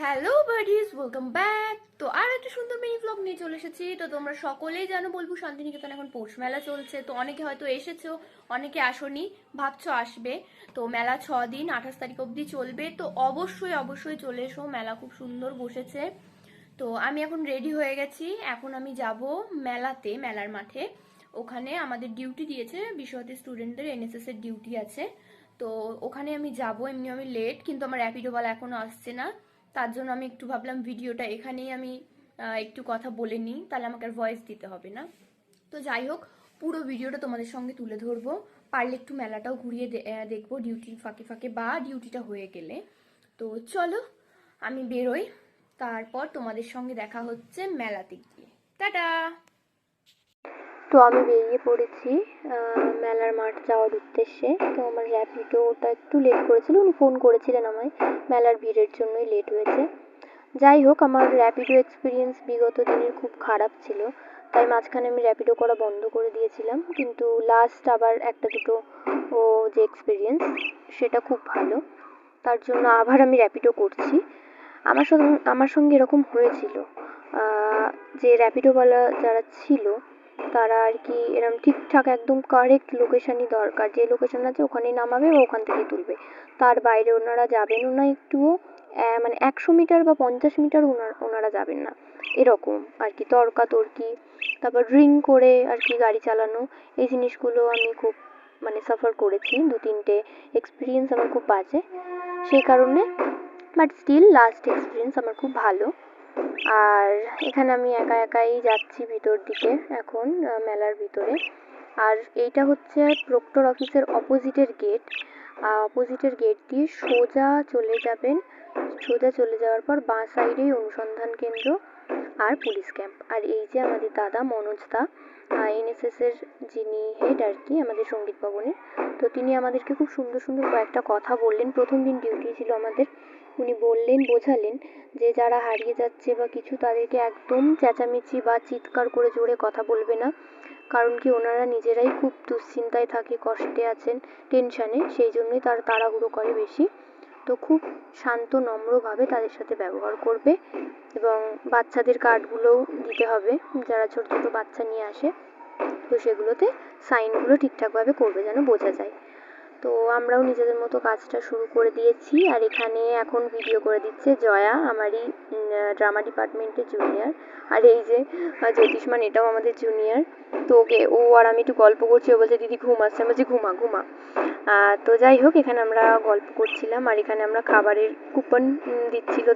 Hello buddies, welcome back. তো আর একটা সুন্দর মিনি ব্লগ নিয়ে চলে এসেছি। তো তোমরা সকলেই জানো বোলপুর শান্তিনিকেতন এখন পৌষ মেলা চলছে। তো অনেকে হয়তো এসেছো, অনেকে আসোনি, ভাবছো আসবে। তো মেলা 6 দিন, 28 তারিখ অবধি চলবে। তো অবশ্যই অবশ্যই চলে এসো, মেলা খুব সুন্দর বসেছে। তো আমি এখন রেডি হয়ে গেছি। এখন আমি যাব মেলাতে, মেলার মাঠে। ওখানে আমাদের ডিউটি দিয়েছে, বিশ্বভারতী স্টুডেন্টদের এনএসএস এর ডিউটি আছে। তো ওখানে আমি যাব। এমনি আমি লেট, কিন্তু আমার র্যাপিডোওয়ালা এখনো আসছে না। তার জন্য আমি একটু ভাবলাম ভিডিওটা এখানেই আমি একটু কথা বলে নিই, তাহলে আমাকে আর ভয়েস দিতে হবে না। তো যাই হোক, পুরো ভিডিওটা তোমাদের সঙ্গে তুলে ধরবো। পারলে একটু মেলাটাও ঘুরিয়ে দেখবো ডিউটির ফাঁকে ফাঁকে বা ডিউটিটা হয়ে গেলে। তো চলো আমি বেরোই, তারপর তোমাদের সঙ্গে দেখা হচ্ছে মেলাতে গিয়ে। টাটা। তো আমি বেরিয়ে পড়েছি মেলার মাঠ যাওয়ার উদ্দেশ্যে। তো আমার র্যাপিডোটা একটু লেট করেছিল, উনি ফোন করেছিলেন আমায়, মেলার ভিড়ের জন্যই লেট হয়েছে। যাই হোক, আমার র্যাপিডো এক্সপিরিয়েন্স বিগত দিনের খুব খারাপ ছিল, তাই মাঝখানে আমি র্যাপিডো করা বন্ধ করে দিয়েছিলাম। কিন্তু লাস্ট আবার একটা দুটো যে এক্সপিরিয়েন্স, সেটা খুব ভালো। তার জন্য আবার আমি র্যাপিডো করছি। আমার সঙ্গে এরকম হয়েছিল যে র্যাপিডোওয়ালা যারা ছিল তারা আর কি এরকম ঠিকঠাক একদম কারেক্ট লোকেশনই দরকার, যে লোকেশন আছে ওখানেই নামাবে বা ওখান থেকেই তুলবে, তার বাইরে ওনারা যাবেনও না একটুও। মানে 100 মিটার বা 50 মিটার ওনারা যাবেন না, এরকম আর কি তর্কাতর্কি। তারপর ড্রিঙ্ক করে আর কি গাড়ি চালানো, এই জিনিসগুলো আমি খুব মানে সাফার করেছি। 2-3টে এক্সপিরিয়েন্স আমার খুব বাজে সেই কারণে। বাট স্টিল লাস্ট এক্সপিরিয়েন্স আমার খুব ভালো। আর এখানে আমি একা একাই যাচ্ছি ভিতর দিকে এখন, মেলার ভিতরে। আর এইটা হচ্ছে প্রক্টর অফিসের অপোজিটের গেট। অপোজিটের গেট দিয়ে সোজা চলে যাবেন। সোজা চলে যাওয়ার পর বাঁ সাইডেই অনুসন্ধান কেন্দ্র আর পুলিশ ক্যাম্প। আর এই যে আমাদের দাদা মনোজ দা, এনএসএস এর যিনি হেড আর কি আমাদের সঙ্গীত ভবনের। তো তিনি আমাদেরকে খুব সুন্দর সুন্দর কয়েকটা কথা বললেন। প্রথম দিন ডিউটি ছিল আমাদের, উনি বললেন, বোঝালেন যে যারা হারিয়ে যাচ্ছে বা কিছু, তাদেরকে একদম চেঁচামেচি বা চিৎকার করে জোরে কথা বলবে না। কারণ কি, ওনারা নিজেরাই খুব দুশ্চিন্তায় থাকে, কষ্টে আছেন, টেনশানে, সেই জন্যই তারা তাড়াহুড়ো করে বেশি। তো খুব শান্ত নম্রভাবে তাদের সাথে ব্যবহার করবে। এবং বাচ্চাদের কার্ডগুলোও দিতে হবে, যারা ছোট ছোট বাচ্চা নিয়ে আসে, তো সেগুলোতে সাইনগুলো ঠিকঠাকভাবে করবে যেন বোঝা যায়। তো আমরাও নিজেদের মতো কাজটা শুরু করে দিয়েছি। আর এখানে এখন ভিডিও করে দিচ্ছে জয়া, আমারই ড্রামা ডিপার্টমেন্টের জুনিয়র। আর এই যে জ্যোতিষ্মান, এটাও আমাদের জুনিয়র। তো ওকে, ও আর আমি একটু গল্প করছি, ও বলছে দিদি ঘুম আসছে, আমি বলছি ঘুমা ঘুমা। তো যাই হোক, এখানে আমরা গল্প করছিলাম। আর এখানে আমরা খাবারের কুপন দিচ্ছিল